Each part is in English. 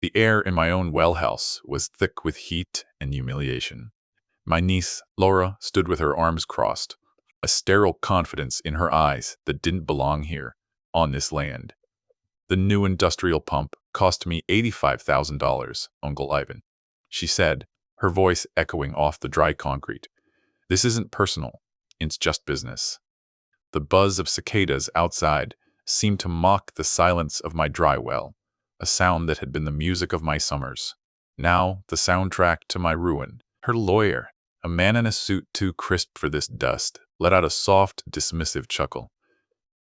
The air in my own well house was thick with heat and humiliation. My niece, Laura, stood with her arms crossed, a sterile confidence in her eyes that didn't belong here, on this land. The new industrial pump cost me $85,000, Uncle Ivan, she said, her voice echoing off the dry concrete. This isn't personal, it's just business. The buzz of cicadas outside seemed to mock the silence of my dry well, a sound that had been the music of my summers. Now the soundtrack to my ruin. Her lawyer, a man in a suit too crisp for this dust, let out a soft, dismissive chuckle.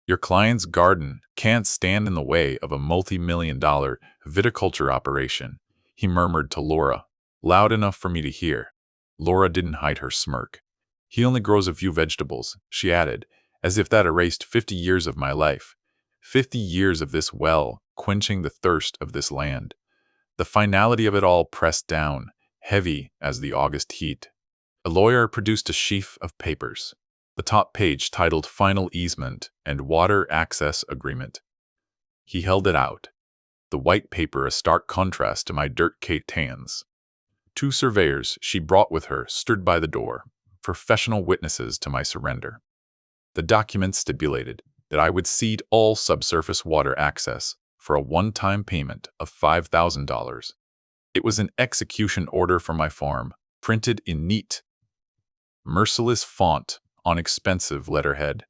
Your client's garden can't stand in the way of a multi-million-dollar viticulture operation, he murmured to Laura, loud enough for me to hear. Laura didn't hide her smirk. He only grows a few vegetables, she added, as if that erased 50 years of my life. 50 years of this well, quenching the thirst of this land. The finality of it all pressed down, heavy as the August heat. A lawyer produced a sheaf of papers, the top page titled Final Easement and Water Access Agreement. He held it out, the white paper a stark contrast to my dirt-caked hands. Two surveyors she brought with her stood by the door, professional witnesses to my surrender. The document stipulated that I would cede all subsurface water access for a one-time payment of $5,000. It was an execution order for my farm, printed in neat, merciless font on expensive letterhead.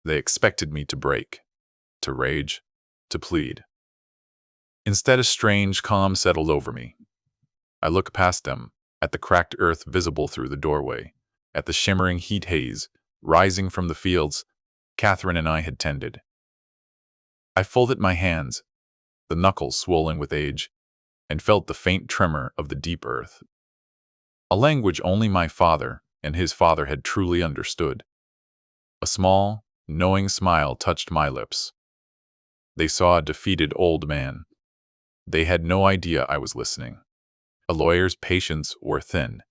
They expected me to break, to rage, to plead. Instead, a strange calm settled over me. I looked past them, at the cracked earth visible through the doorway, at the shimmering heat haze rising from the fields Catherine and I had tended. I folded my hands, the knuckles swollen with age, and felt the faint tremor of the deep earth. A language only my father and his father had truly understood. A small, knowing smile touched my lips. They saw a defeated old man. They had no idea I was listening. A lawyer's patience wore thin.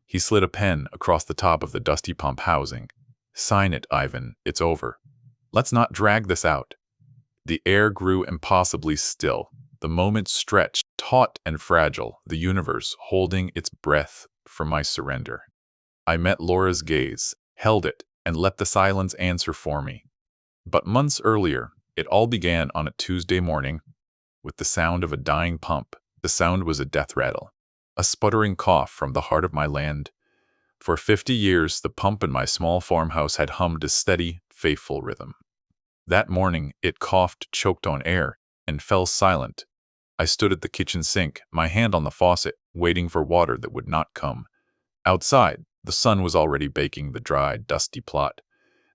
He slid a pen across the top of the dusty pump housing. Sign it, Ivan. It's over. Let's not drag this out. The air grew impossibly still. The moment stretched, taut and fragile, the universe holding its breath for my surrender. I met Laura's gaze, held it, and let the silence answer for me. But months earlier, it all began on a Tuesday morning with the sound of a dying pump. The sound was a death rattle, a sputtering cough from the heart of my land. For 50 years, the pump in my small farmhouse had hummed a steady, faithful rhythm. That morning, it coughed, choked on air, and fell silent. I stood at the kitchen sink, my hand on the faucet, waiting for water that would not come. Outside, the sun was already baking the dry, dusty plot.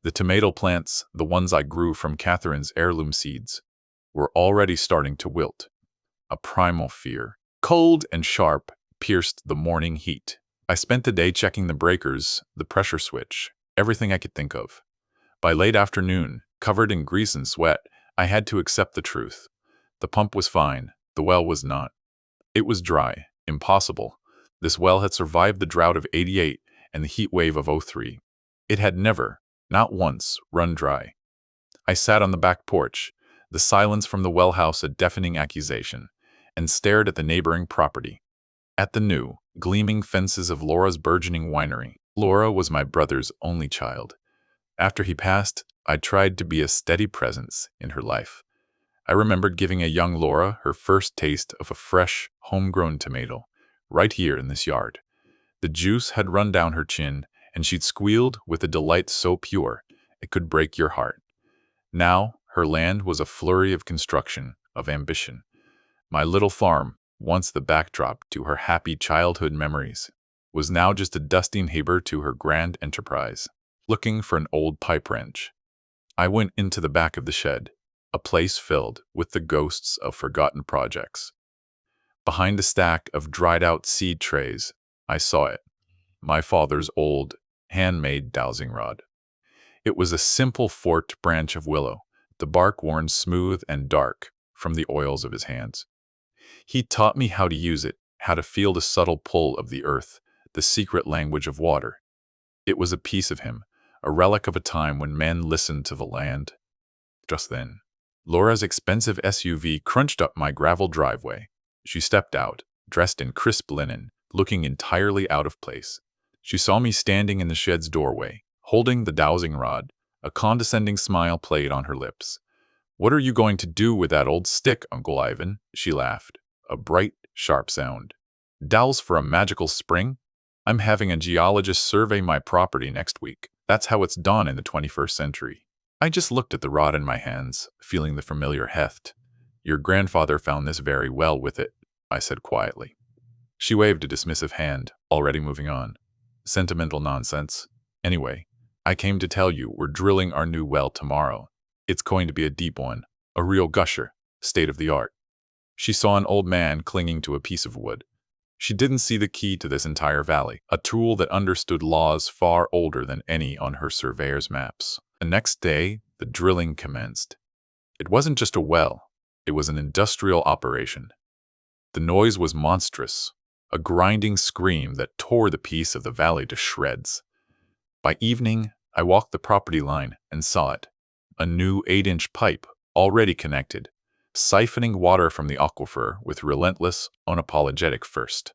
The tomato plants, the ones I grew from Catherine's heirloom seeds, were already starting to wilt. A primal fear, cold and sharp, pierced the morning heat. I spent the day checking the breakers, the pressure switch, everything I could think of. By late afternoon, covered in grease and sweat, I had to accept the truth. The pump was fine, the well was not. It was dry, impossible. This well had survived the drought of '88 and the heat wave of '03. It had never, not once, run dry. I sat on the back porch, the silence from the well house a deafening accusation, and stared at the neighboring property. At the new, gleaming fences of Laura's burgeoning winery. Laura was my brother's only child. After he passed, I tried to be a steady presence in her life. I remembered giving a young Laura her first taste of a fresh, homegrown tomato, right here in this yard. The juice had run down her chin, and she'd squealed with a delight so pure it could break your heart. Now, her land was a flurry of construction, of ambition. My little farm, once the backdrop to her happy childhood memories, was now just a dusty neighbor to her grand enterprise. Looking for an old pipe wrench, I went into the back of the shed, a place filled with the ghosts of forgotten projects. Behind a stack of dried-out seed trays, I saw it, my father's old, handmade dowsing rod. It was a simple forked branch of willow, the bark worn smooth and dark from the oils of his hands. He taught me how to use it, how to feel the subtle pull of the earth, the secret language of water. It was a piece of him, a relic of a time when men listened to the land. Just then, Laura's expensive SUV crunched up my gravel driveway. She stepped out, dressed in crisp linen, looking entirely out of place. She saw me standing in the shed's doorway, holding the dowsing rod. A condescending smile played on her lips. "What are you going to do with that old stick, Uncle Ivan?" She laughed, a bright, sharp sound. "Dowels for a magical spring? I'm having a geologist survey my property next week. That's how it's done in the 21st century." I just looked at the rod in my hands, feeling the familiar heft. "Your grandfather found this very well with it," I said quietly. She waved a dismissive hand, already moving on. "Sentimental nonsense. Anyway, I came to tell you we're drilling our new well tomorrow. It's going to be a deep one, a real gusher, state of the art." She saw an old man clinging to a piece of wood. She didn't see the key to this entire valley, a tool that understood laws far older than any on her surveyor's maps. The next day, the drilling commenced. It wasn't just a well, it was an industrial operation. The noise was monstrous, a grinding scream that tore the peace of the valley to shreds. By evening, I walked the property line and saw it, a new 8-inch pipe, already connected, siphoning water from the aquifer with relentless, unapologetic thirst.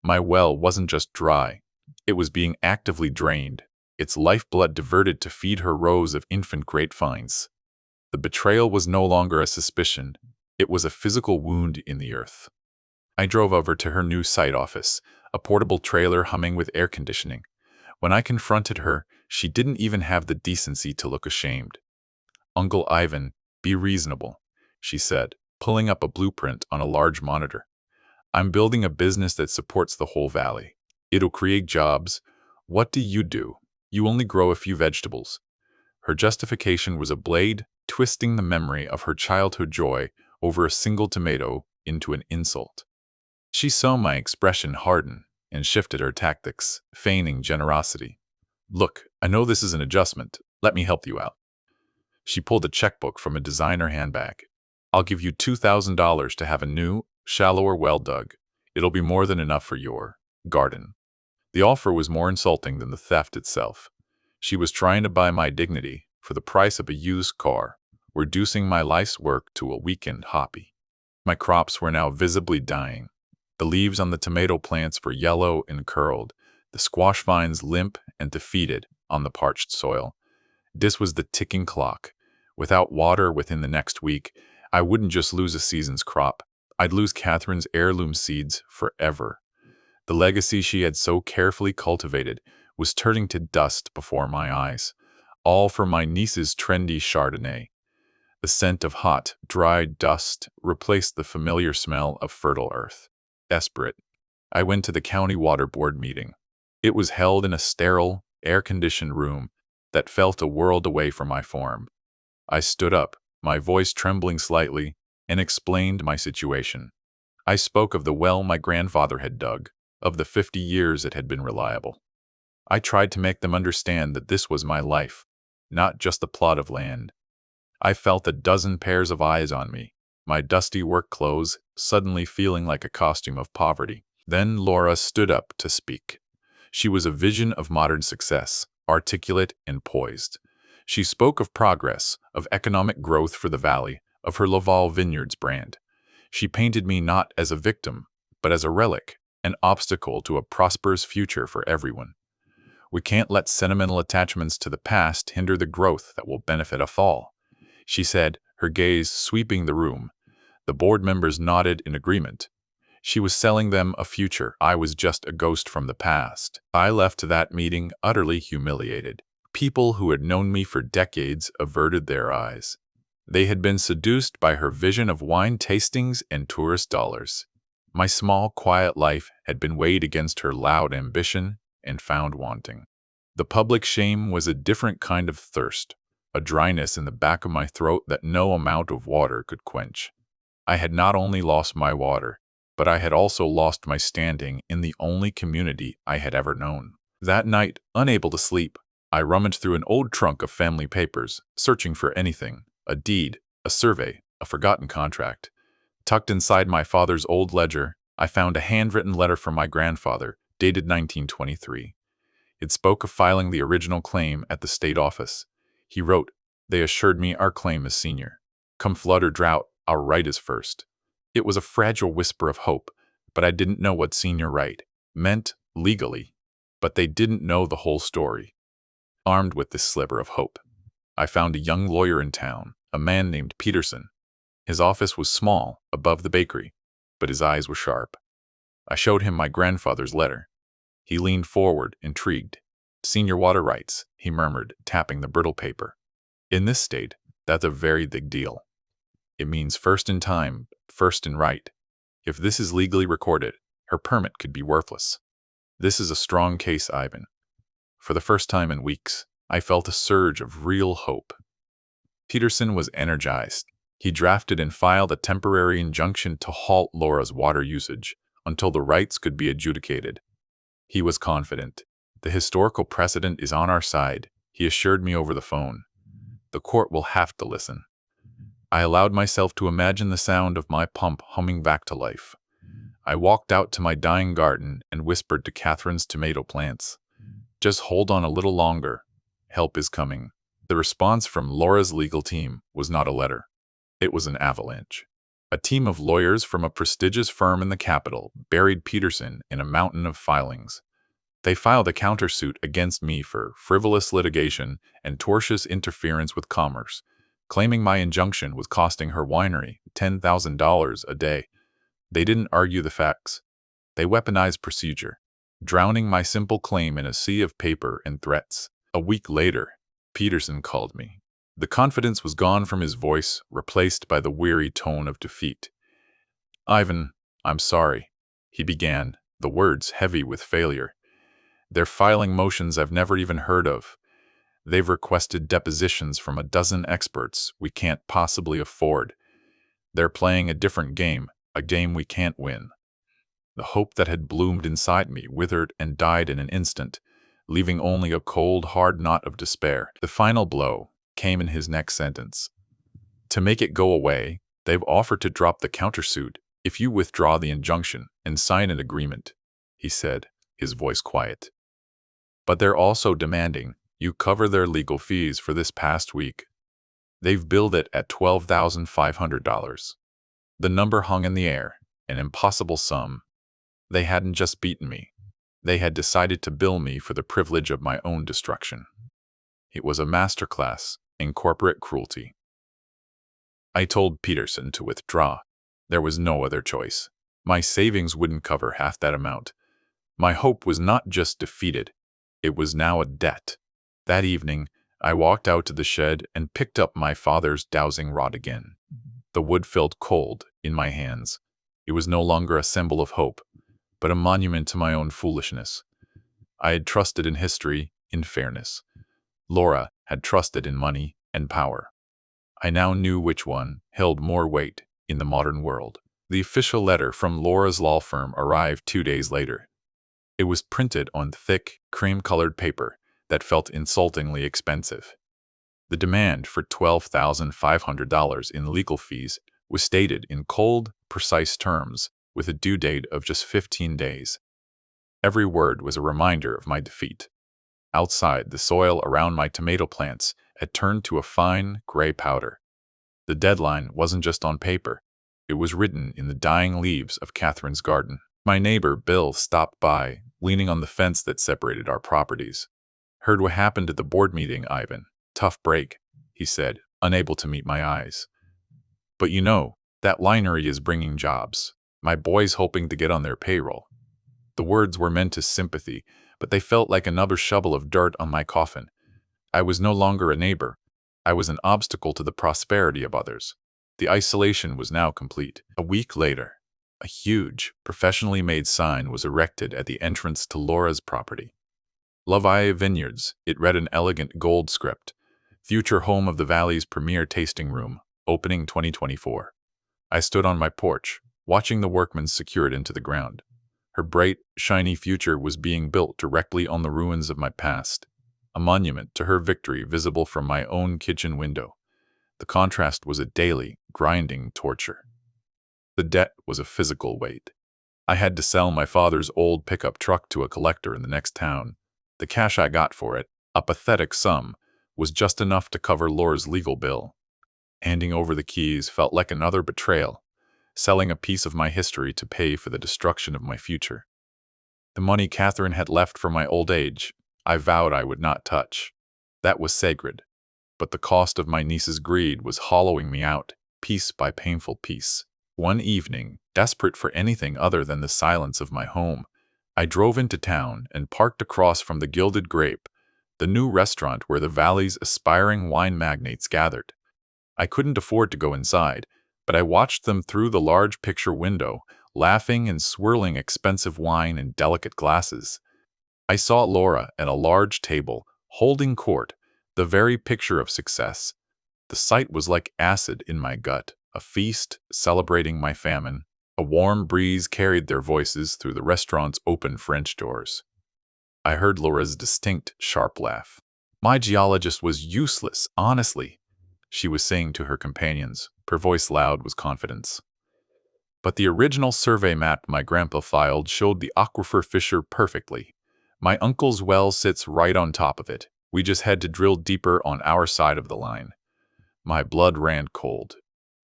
My well wasn't just dry, it was being actively drained, its lifeblood diverted to feed her rows of infant grapevines. The betrayal was no longer a suspicion, it was a physical wound in the earth. I drove over to her new site office, a portable trailer humming with air conditioning. When I confronted her, she didn't even have the decency to look ashamed. "Uncle Ivan, be reasonable," she said, pulling up a blueprint on a large monitor. "I'm building a business that supports the whole valley. It'll create jobs. What do? You only grow a few vegetables." Her justification was a blade, twisting the memory of her childhood joy over a single tomato into an insult. She saw my expression harden and shifted her tactics, feigning generosity. "Look, I know this is an adjustment. Let me help you out." She pulled a checkbook from a designer handbag. "I'll give you $2,000 to have a new, shallower well dug. It'll be more than enough for your garden." The offer was more insulting than the theft itself. She was trying to buy my dignity for the price of a used car, reducing my life's work to a weekend hobby. My crops were now visibly dying. The leaves on the tomato plants were yellow and curled, the squash vines limp and defeated on the parched soil. This was the ticking clock. Without water within the next week, I wouldn't just lose a season's crop. I'd lose Catherine's heirloom seeds forever. The legacy she had so carefully cultivated was turning to dust before my eyes, all for my niece's trendy Chardonnay. The scent of hot, dry dust replaced the familiar smell of fertile earth. Desperate, I went to the county water board meeting. It was held in a sterile, air-conditioned room that felt a world away from my farm. I stood up, my voice trembling slightly, and explained my situation. I spoke of the well my grandfather had dug, of the 50 years it had been reliable. I tried to make them understand that this was my life, not just a plot of land. I felt a dozen pairs of eyes on me, my dusty work clothes suddenly feeling like a costume of poverty. Then Laura stood up to speak. She was a vision of modern success, articulate and poised. She spoke of progress, of economic growth for the valley, of her Laval Vineyards brand. She painted me not as a victim, but as a relic, an obstacle to a prosperous future for everyone. "We can't let sentimental attachments to the past hinder the growth that will benefit us all," she said, her gaze sweeping the room. The board members nodded in agreement. She was selling them a future. I was just a ghost from the past. I left that meeting utterly humiliated. People who had known me for decades averted their eyes. They had been seduced by her vision of wine tastings and tourist dollars. My small, quiet life had been weighed against her loud ambition and found wanting. The public shame was a different kind of thirst, a dryness in the back of my throat that no amount of water could quench. I had not only lost my water, but I had also lost my standing in the only community I had ever known. That night, unable to sleep, I rummaged through an old trunk of family papers, searching for anything, a deed, a survey, a forgotten contract. Tucked inside my father's old ledger, I found a handwritten letter from my grandfather, dated 1923. It spoke of filing the original claim at the state office. He wrote, "They assured me our claim is senior. Come flood or drought, our right is first." It was a fragile whisper of hope, but I didn't know what senior right meant legally. But they didn't know the whole story. Armed with this sliver of hope, I found a young lawyer in town, a man named Peterson. His office was small, above the bakery, but his eyes were sharp. I showed him my grandfather's letter. He leaned forward, intrigued. "Senior water rights," he murmured, tapping the brittle paper. "In this state, that's a very big deal. It means first in time, first in right. If this is legally recorded, her permit could be worthless. This is a strong case, Ivan." For the first time in weeks, I felt a surge of real hope. Peterson was energized. He drafted and filed a temporary injunction to halt Laura's water usage until the rights could be adjudicated. He was confident. "The historical precedent is on our side," he assured me over the phone. "The court will have to listen." I allowed myself to imagine the sound of my pump humming back to life. I walked out to my dying garden and whispered to Catherine's tomato plants, "Just hold on a little longer. Help is coming." The response from Laura's legal team was not a letter. It was an avalanche. A team of lawyers from a prestigious firm in the capital buried Peterson in a mountain of filings. They filed a countersuit against me for frivolous litigation and tortious interference with commerce, claiming my injunction was costing her winery $10,000 a day. They didn't argue the facts. They weaponized procedure, drowning my simple claim in a sea of paper and threats. A week later, Peterson called me. The confidence was gone from his voice, replaced by the weary tone of defeat. "Ivan, I'm sorry," he began, the words heavy with failure. "They're filing motions I've never even heard of. They've requested depositions from a dozen experts we can't possibly afford. They're playing a different game, a game we can't win." The hope that had bloomed inside me withered and died in an instant, leaving only a cold, hard knot of despair. The final blow came in his next sentence. "To make it go away, they've offered to drop the countersuit if you withdraw the injunction and sign an agreement," he said, his voice quiet. "But they're also demanding you cover their legal fees for this past week. They've billed it at $12,500. The number hung in the air, an impossible sum. They hadn't just beaten me. They had decided to bill me for the privilege of my own destruction. It was a masterclass in corporate cruelty. I told Peterson to withdraw. There was no other choice. My savings wouldn't cover half that amount. My hope was not just defeated. It was now a debt. That evening, I walked out to the shed and picked up my father's dowsing rod again. The wood felt cold in my hands. It was no longer a symbol of hope, but a monument to my own foolishness. I had trusted in history, in fairness. Laura had trusted in money and power. I now knew which one held more weight in the modern world. The official letter from Laura's law firm arrived 2 days later. It was printed on thick, cream-colored paper that felt insultingly expensive. The demand for $12,500 in legal fees was stated in cold, precise terms, with a due date of just 15 days. Every word was a reminder of my defeat. Outside, the soil around my tomato plants had turned to a fine, gray powder. The deadline wasn't just on paper. It was written in the dying leaves of Catherine's garden. My neighbor, Bill, stopped by, leaning on the fence that separated our properties. "Heard what happened at the board meeting, Ivan. Tough break," he said, unable to meet my eyes. "But you know, that winery is bringing jobs. My boy's hoping to get on their payroll." The words were meant as sympathy, but they felt like another shovel of dirt on my coffin. I was no longer a neighbor. I was an obstacle to the prosperity of others. The isolation was now complete. A week later, a huge, professionally made sign was erected at the entrance to Laura's property. "Lavish Vineyards," it read in elegant gold script. "Future home of the Valley's premier tasting room, opening 2024. I stood on my porch, watching the workmen secure it into the ground. Her bright, shiny future was being built directly on the ruins of my past, a monument to her victory visible from my own kitchen window. The contrast was a daily, grinding torture. The debt was a physical weight. I had to sell my father's old pickup truck to a collector in the next town. The cash I got for it, a pathetic sum, was just enough to cover Laura's legal bill. Handing over the keys felt like another betrayal. selling a piece of my history to pay for the destruction of my future. The money Catherine had left for my old age, I vowed I would not touch. That was sacred. But the cost of my niece's greed was hollowing me out, piece by painful piece. One evening, desperate for anything other than the silence of my home, I drove into town and parked across from the Gilded Grape, the new restaurant where the valley's aspiring wine magnates gathered. I couldn't afford to go inside, but I watched them through the large picture window, laughing and swirling expensive wine in delicate glasses. I saw Laura at a large table, holding court, the very picture of success. The sight was like acid in my gut, a feast celebrating my famine. A warm breeze carried their voices through the restaurant's open French doors. I heard Laura's distinct, sharp laugh. My geologist was useless, honestly, she was saying to her companions. Her voice loud with confidence. But the original survey map my grandpa filed showed the aquifer fissure perfectly. My uncle's well sits right on top of it. We just had to drill deeper on our side of the line. My blood ran cold.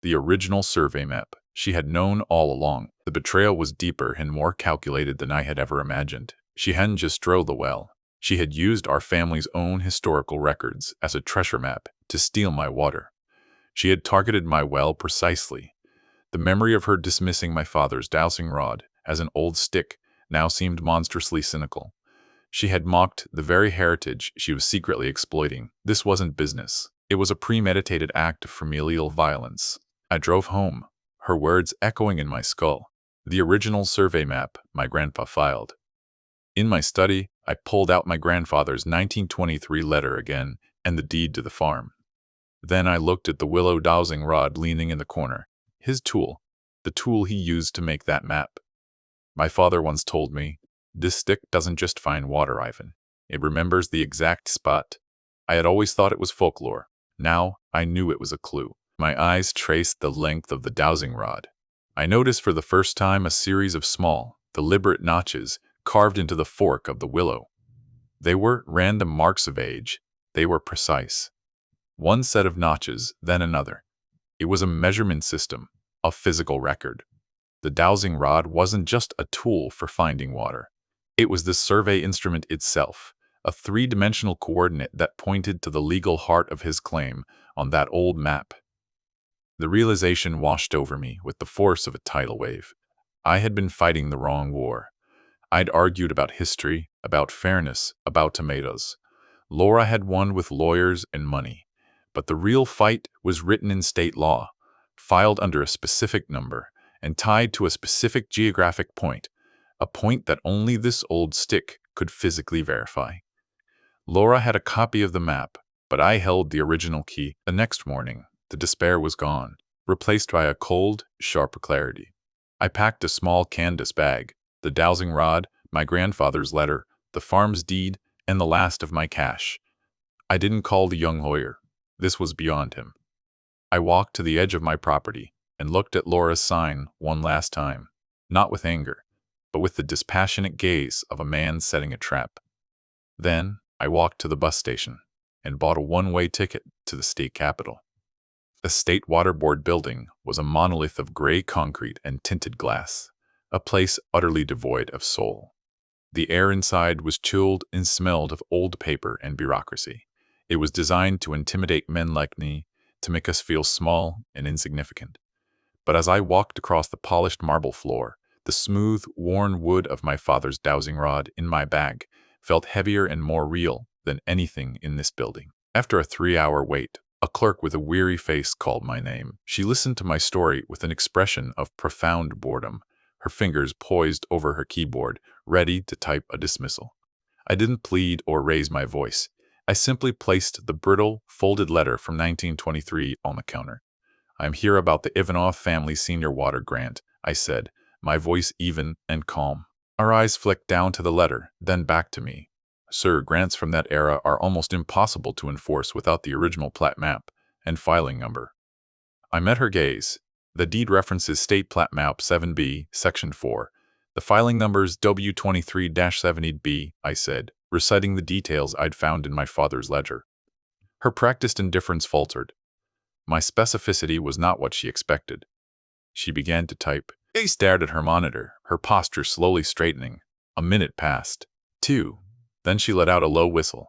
The original survey map. She had known all along. The betrayal was deeper and more calculated than I had ever imagined. She hadn't just drilled the well. She had used our family's own historical records as a treasure map to steal my water. She had targeted my well precisely. The memory of her dismissing my father's dowsing rod as an old stick now seemed monstrously cynical. She had mocked the very heritage she was secretly exploiting. This wasn't business. It was a premeditated act of familial violence. I drove home, her words echoing in my skull. The original survey map my grandpa filed. In my study, I pulled out my grandfather's 1923 letter again and the deed to the farm. Then I looked at the willow dowsing rod leaning in the corner. His tool, the tool he used to make that map. My father once told me, "This stick doesn't just find water, Ivan. It remembers the exact spot." I had always thought it was folklore. Now I knew it was a clue. My eyes traced the length of the dowsing rod. I noticed for the first time a series of small, deliberate notches carved into the fork of the willow. They were random marks of age. They were precise. One set of notches, then another. It was a measurement system, a physical record. The dowsing rod wasn't just a tool for finding water. It was the survey instrument itself, a three-dimensional coordinate that pointed to the legal heart of his claim on that old map. The realization washed over me with the force of a tidal wave. I had been fighting the wrong war. I'd argued about history, about fairness, about tomatoes. Laura had won with lawyers and money. But the real fight was written in state law, filed under a specific number, and tied to a specific geographic point, a point that only this old stick could physically verify. Laura had a copy of the map, but I held the original key. The next morning, the despair was gone, replaced by a cold, sharp clarity. I packed a small canvas bag, the dowsing rod, my grandfather's letter, the farm's deed, and the last of my cash. I didn't call the young lawyer. This was beyond him. I walked to the edge of my property and looked at Laura's sign one last time, not with anger, but with the dispassionate gaze of a man setting a trap. Then I walked to the bus station and bought a one-way ticket to the state capitol. The state water board building was a monolith of gray concrete and tinted glass, a place utterly devoid of soul. The air inside was chilled and smelled of old paper and bureaucracy. It was designed to intimidate men like me, to make us feel small and insignificant. But as I walked across the polished marble floor, the smooth, worn wood of my father's dowsing rod in my bag felt heavier and more real than anything in this building. After a 3-hour wait, a clerk with a weary face called my name. She listened to my story with an expression of profound boredom, her fingers poised over her keyboard, ready to type a dismissal. I didn't plead or raise my voice. I simply placed the brittle, folded letter from 1923 on the counter. "I'm here about the Ivanov family senior water grant," I said, my voice even and calm. Our eyes flicked down to the letter, then back to me. "Sir, grants from that era are almost impossible to enforce without the original plat map and filing number." I met her gaze. "The deed references State Plat Map 7B, Section 4. The filing number's W23-70B, I said, reciting the details I'd found in my father's ledger. Her practiced indifference faltered. My specificity was not what she expected. She began to type. She stared at her monitor, her posture slowly straightening. A minute passed. 2. Then she let out a low whistle.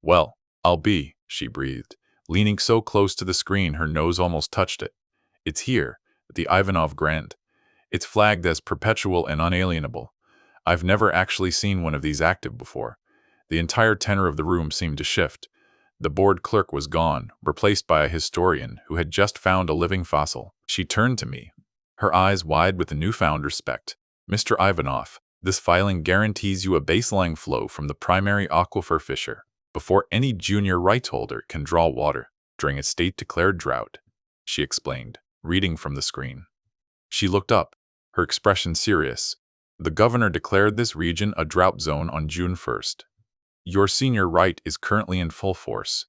Well, I'll be, she breathed, leaning so close to the screen her nose almost touched it. It's here, the Ivanov grant. It's flagged as perpetual and unalienable. I've never actually seen one of these active before. The entire tenor of the room seemed to shift. The board clerk was gone, replaced by a historian who had just found a living fossil. She turned to me, her eyes wide with a newfound respect. Mr. Ivanov, this filing guarantees you a baseline flow from the primary aquifer fissure before any junior rights holder can draw water during a state-declared drought, she explained, reading from the screen. She looked up, her expression serious. The governor declared this region a drought zone on June 1st. Your senior right is currently in full force.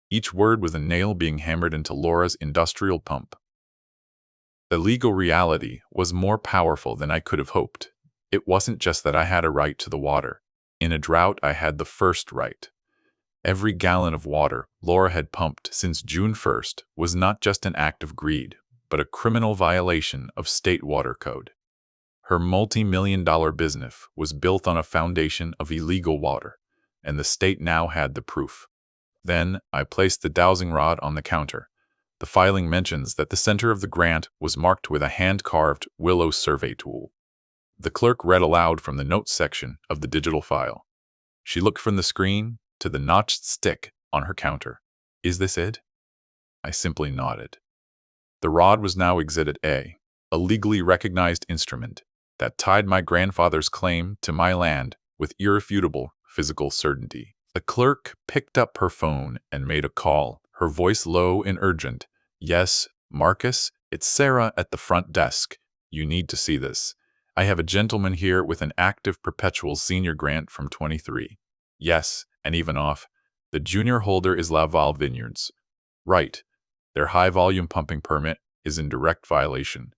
Each word was a nail being hammered into Laura's industrial pump. The legal reality was more powerful than I could have hoped. It wasn't just that I had a right to the water. In a drought, I had the first right. Every gallon of water Laura had pumped since June 1st was not just an act of greed, but a criminal violation of state water code. Her multi-million-dollar business was built on a foundation of illegal water, and the state now had the proof. Then I placed the dowsing rod on the counter. The filing mentions that the center of the grant was marked with a hand-carved willow survey tool. The clerk read aloud from the notes section of the digital file. She looked from the screen to the notched stick on her counter. Is this it? I simply nodded. The rod was now Exhibit A, a legally recognized instrument that tied my grandfather's claim to my land with irrefutable physical certainty. The clerk picked up her phone and made a call, her voice low and urgent. Yes, Marcus, it's Sarah at the front desk. You need to see this. I have a gentleman here with an active perpetual senior grant from 23. Yes, and Ivanov. The junior holder is Laval Vineyards. Right. Their high-volume pumping permit is in direct violation.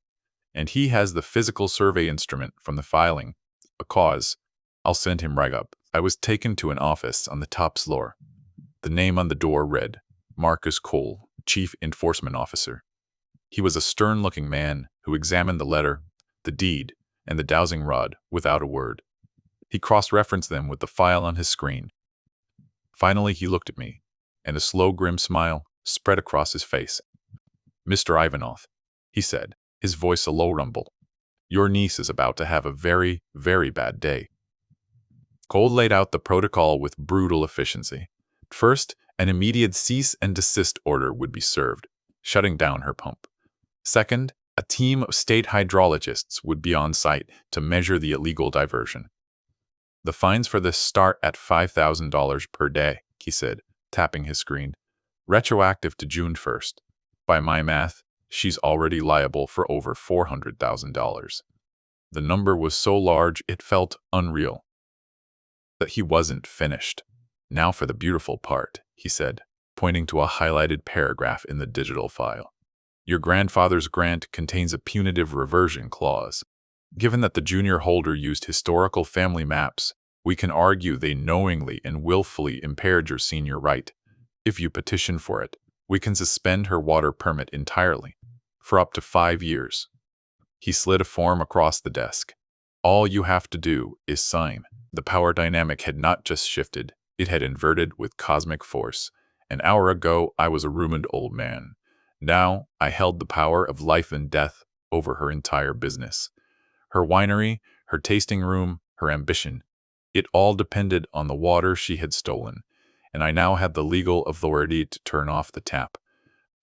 And he has the physical survey instrument from the filing. A cause. I'll send him right up. I was taken to an office on the top floor. The name on the door read, Marcus Cole, Chief Enforcement Officer. He was a stern-looking man who examined the letter, the deed, and the dowsing rod without a word. He cross-referenced them with the file on his screen. Finally, he looked at me, and a slow, grim smile spread across his face. Mr. Ivanov, he said, his voice a low rumble. Your niece is about to have a very, very bad day. Cole laid out the protocol with brutal efficiency. First, an immediate cease and desist order would be served, shutting down her pump. Second, a team of state hydrologists would be on site to measure the illegal diversion. The fines for this start at $5,000 per day, he said, tapping his screen. Retroactive to June 1st. By my math, she's already liable for over $400,000. The number was so large it felt unreal. But he wasn't finished. Now for the beautiful part, he said, pointing to a highlighted paragraph in the digital file. Your grandfather's grant contains a punitive reversion clause. Given that the junior holder used historical family maps, we can argue they knowingly and willfully impaired your senior right. If you petition for it, we can suspend her water permit entirely, for up to 5 years. He slid a form across the desk. All you have to do is sign. The power dynamic had not just shifted, it had inverted with cosmic force. An hour ago, I was a ruined old man. Now, I held the power of life and death over her entire business. Her winery, her tasting room, her ambition. It all depended on the water she had stolen, and I now had the legal authority to turn off the tap.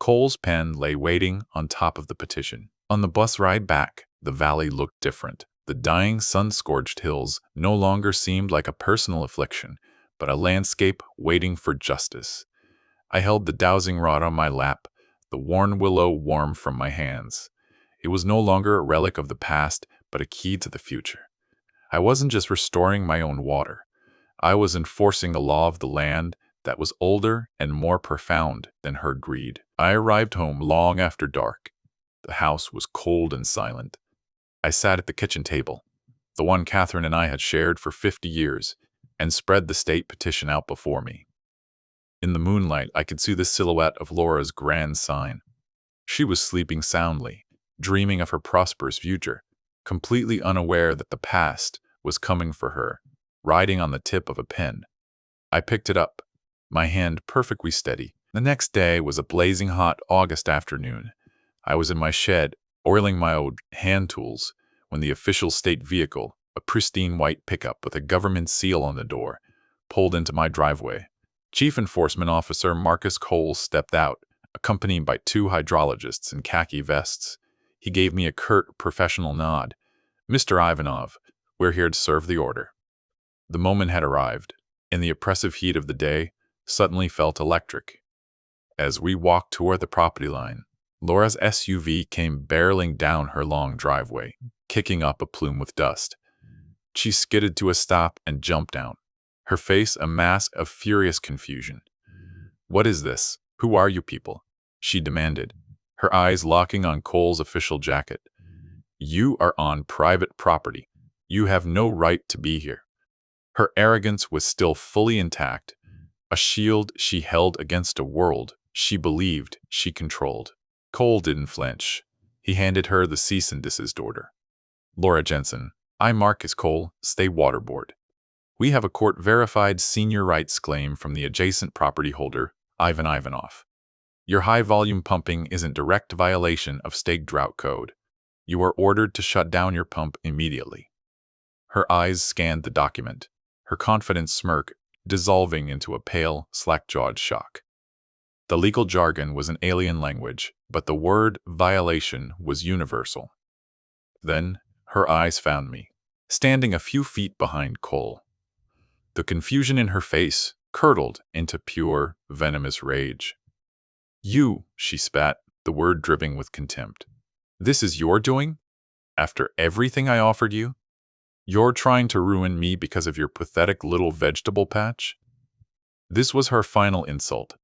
Cole's pen lay waiting on top of the petition. On the bus ride back, the valley looked different. The dying, sun-scorched hills no longer seemed like a personal affliction, but a landscape waiting for justice. I held the dowsing rod on my lap, the worn willow warm from my hands. It was no longer a relic of the past, but a key to the future. I wasn't just restoring my own water. I was enforcing a law of the land that was older and more profound than her greed. I arrived home long after dark. The house was cold and silent. I sat at the kitchen table, the one Catherine and I had shared for 50 years, and spread the state petition out before me. In the moonlight, I could see the silhouette of Laura's grand sign. She was sleeping soundly, dreaming of her prosperous future, completely unaware that the past was coming for her, riding on the tip of a pen. I picked it up, my hand perfectly steady. The next day was a blazing hot August afternoon. I was in my shed, oiling my old hand tools, when the official state vehicle, a pristine white pickup with a government seal on the door, pulled into my driveway. Chief Enforcement Officer Marcus Cole stepped out, accompanied by two hydrologists in khaki vests. He gave me a curt, professional nod. "Mr. Ivanov, we're here to serve the order." The moment had arrived, and the oppressive heat of the day suddenly felt electric. As we walked toward the property line, Laura's SUV came barreling down her long driveway, kicking up a plume with dust. She skidded to a stop and jumped down, her face a mask of furious confusion. "What is this? Who are you people?" she demanded, her eyes locking on Cole's official jacket. "You are on private property. You have no right to be here." Her arrogance was still fully intact, a shield she held against a world she believed she controlled. Cole didn't flinch. He handed her the cease and desist order. "Laura Jensen, I, Marcus Cole, State Water Board. We have a court-verified senior rights claim from the adjacent property holder, Ivan Ivanov. Your high-volume pumping is in direct violation of state drought code. You are ordered to shut down your pump immediately." Her eyes scanned the document, her confident smirk dissolving into a pale, slack-jawed shock. The legal jargon was an alien language, but the word violation was universal. Then her eyes found me, standing a few feet behind Cole. The confusion in her face curdled into pure, venomous rage. "You," she spat, the word dripping with contempt. "This is your doing? After everything I offered you? You're trying to ruin me because of your pathetic little vegetable patch?" This was her final insult,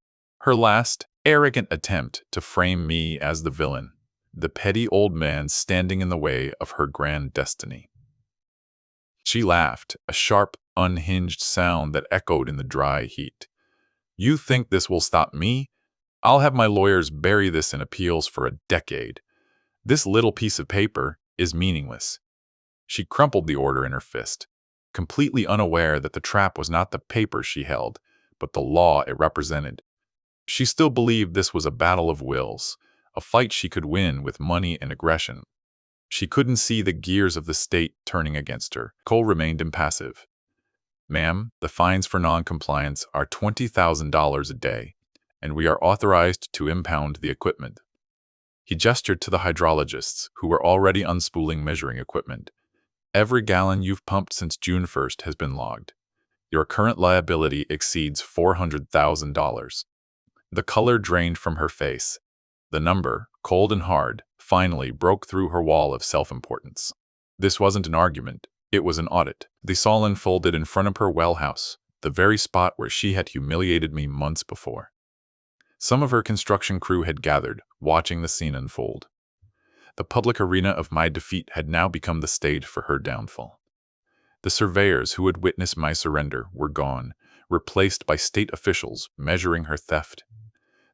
her last, arrogant attempt to frame me as the villain, the petty old man standing in the way of her grand destiny. She laughed, a sharp, unhinged sound that echoed in the dry heat. "You think this will stop me? I'll have my lawyers bury this in appeals for a decade. This little piece of paper is meaningless." She crumpled the order in her fist, completely unaware that the trap was not the paper she held, but the law it represented. She still believed this was a battle of wills, a fight she could win with money and aggression. She couldn't see the gears of the state turning against her. Cole remained impassive. "Ma'am, the fines for non-compliance are $20,000 a day, and we are authorized to impound the equipment." He gestured to the hydrologists, who were already unspooling measuring equipment. "Every gallon you've pumped since June 1st has been logged. Your current liability exceeds $400,000. The color drained from her face. The number, cold and hard, finally broke through her wall of self-importance. This wasn't an argument. It was an audit. This all unfolded in front of her well house, the very spot where she had humiliated me months before. Some of her construction crew had gathered, watching the scene unfold. The public arena of my defeat had now become the stage for her downfall. The surveyors who had witnessed my surrender were gone, replaced by state officials measuring her theft.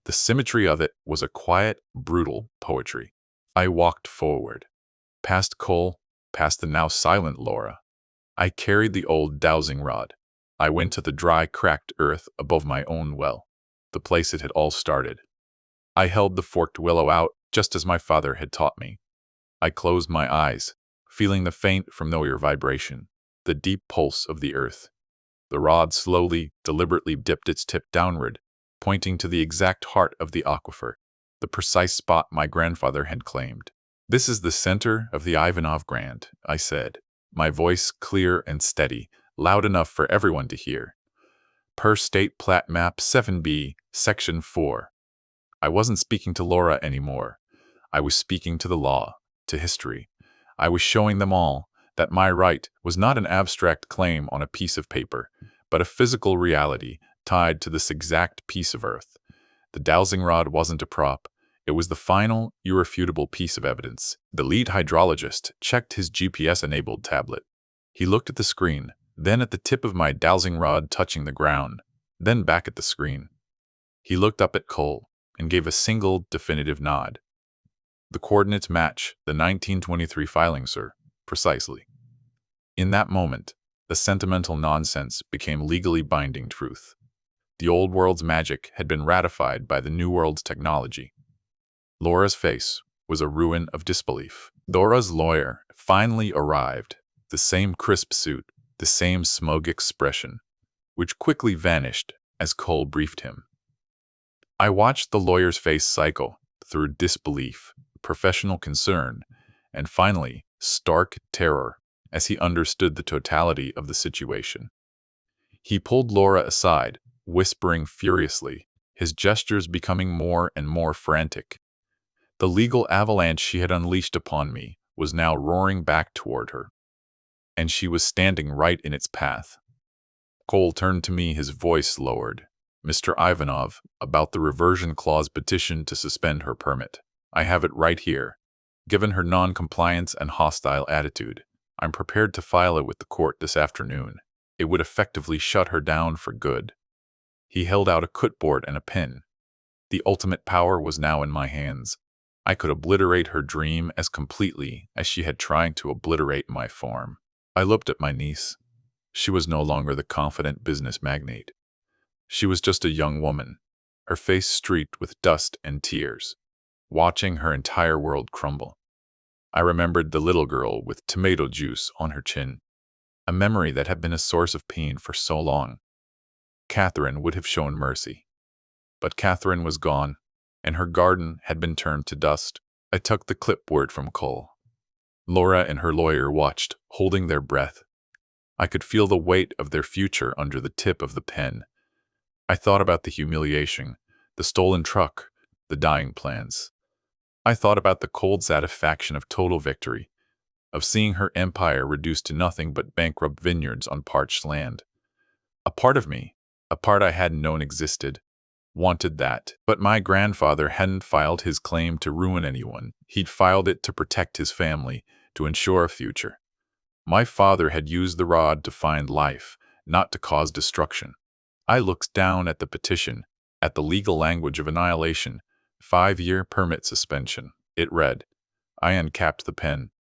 The symmetry of it was a quiet, brutal poetry. I walked forward, past Cole, past the now silent Laura. I carried the old dowsing rod. I went to the dry, cracked earth above my own well, the place it had all started. I held the forked willow out just as my father had taught me. I closed my eyes, feeling the faint, familiar vibration, the deep pulse of the earth. The rod slowly, deliberately dipped its tip downward, pointing to the exact heart of the aquifer, the precise spot my grandfather had claimed. "This is the center of the Ivanov Grant," I said, my voice clear and steady, loud enough for everyone to hear. "Per State Plat Map 7B, Section 4. I wasn't speaking to Laura anymore. I was speaking to the law, to history. I was showing them all that my right was not an abstract claim on a piece of paper, but a physical reality tied to this exact piece of earth. The dowsing rod wasn't a prop. It was the final, irrefutable piece of evidence. The lead hydrologist checked his GPS-enabled tablet. He looked at the screen, then at the tip of my dowsing rod touching the ground, then back at the screen. He looked up at Cole and gave a single, definitive nod. The coordinates match the 1923 filing, sir. Precisely. In that moment, the sentimental nonsense became legally binding truth. The old world's magic had been ratified by the new world's technology. Laura's face was a ruin of disbelief. Laura's lawyer finally arrived, the same crisp suit, the same smug expression, which quickly vanished as Cole briefed him. I watched the lawyer's face cycle through disbelief, professional concern, and finally stark terror as he understood the totality of the situation. He pulled Laura aside, whispering furiously, his gestures becoming more and more frantic. The legal avalanche she had unleashed upon me was now roaring back toward her, and she was standing right in its path. Cole turned to me, his voice lowered. "Mr. Ivanov, about the reversion clause petition to suspend her permit. I have it right here. Given her non-compliance and hostile attitude, I'm prepared to file it with the court this afternoon. It would effectively shut her down for good." He held out a clipboard and a pen. The ultimate power was now in my hands. I could obliterate her dream as completely as she had tried to obliterate my form. I looked at my niece. She was no longer the confident business magnate. She was just a young woman, her face streaked with dust and tears, watching her entire world crumble. I remembered the little girl with tomato juice on her chin, a memory that had been a source of pain for so long. Catherine would have shown mercy. But Catherine was gone, and her garden had been turned to dust. I took the clipboard from Cole. Laura and her lawyer watched, holding their breath. I could feel the weight of their future under the tip of the pen. I thought about the humiliation, the stolen truck, the dying plans. I thought about the cold satisfaction of total victory, of seeing her empire reduced to nothing but bankrupt vineyards on parched land. A part of me, a part I hadn't known existed, wanted that. But my grandfather hadn't filed his claim to ruin anyone. He'd filed it to protect his family, to ensure a future. My father had used the rod to find life, not to cause destruction. I looked down at the petition, at the legal language of annihilation, 5-year permit suspension. It read. I uncapped the pen.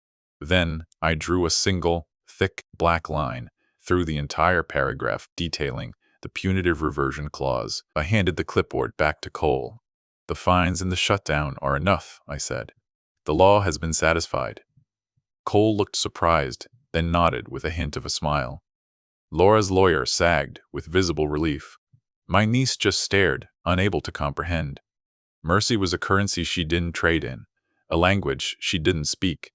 Then I drew a single, thick, black line through the entire paragraph detailing the punitive reversion clause. I handed the clipboard back to Cole. "The fines and the shutdown are enough," I said. "The law has been satisfied." Cole looked surprised, then nodded with a hint of a smile. Laura's lawyer sagged with visible relief. My niece just stared, unable to comprehend. Mercy was a currency she didn't trade in, a language she didn't speak.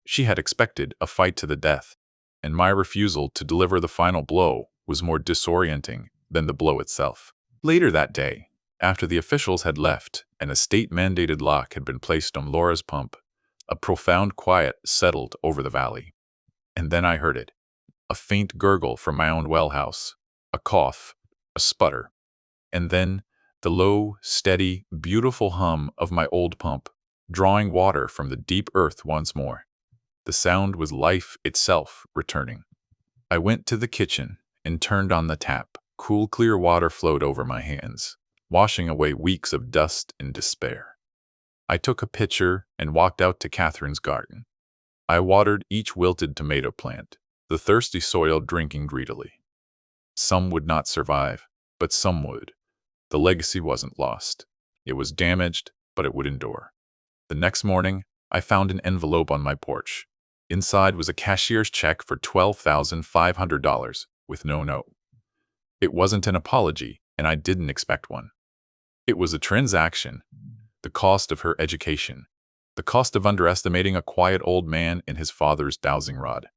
She had expected a fight to the death, and my refusal to deliver the final blow was more disorienting than the blow itself. Later that day, after the officials had left and a state-mandated lock had been placed on Laura's pump, a profound quiet settled over the valley. And then I heard it. A faint gurgle from my own well house, a cough, a sputter, and then the low, steady, beautiful hum of my old pump, drawing water from the deep earth once more. The sound was life itself returning. I went to the kitchen and turned on the tap. Cool, clear water flowed over my hands, washing away weeks of dust and despair. I took a pitcher and walked out to Catherine's garden. I watered each wilted tomato plant, the thirsty soil drinking greedily. Some would not survive, but some would. The legacy wasn't lost. It was damaged, but it would endure. The next morning, I found an envelope on my porch. Inside was a cashier's check for $12,500 with no note. It wasn't an apology, and I didn't expect one. It was a transaction, the cost of her education, the cost of underestimating a quiet old man in his father's dowsing rod.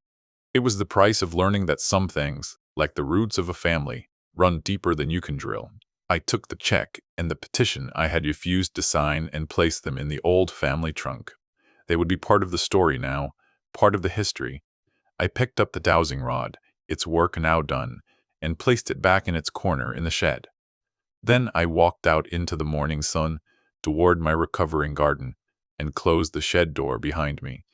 It was the price of learning that some things, like the roots of a family, run deeper than you can drill. I took the check and the petition I had refused to sign and placed them in the old family trunk. They would be part of the story now, part of the history. I picked up the dowsing rod, its work now done, and placed it back in its corner in the shed. Then I walked out into the morning sun, toward my recovering garden, and closed the shed door behind me.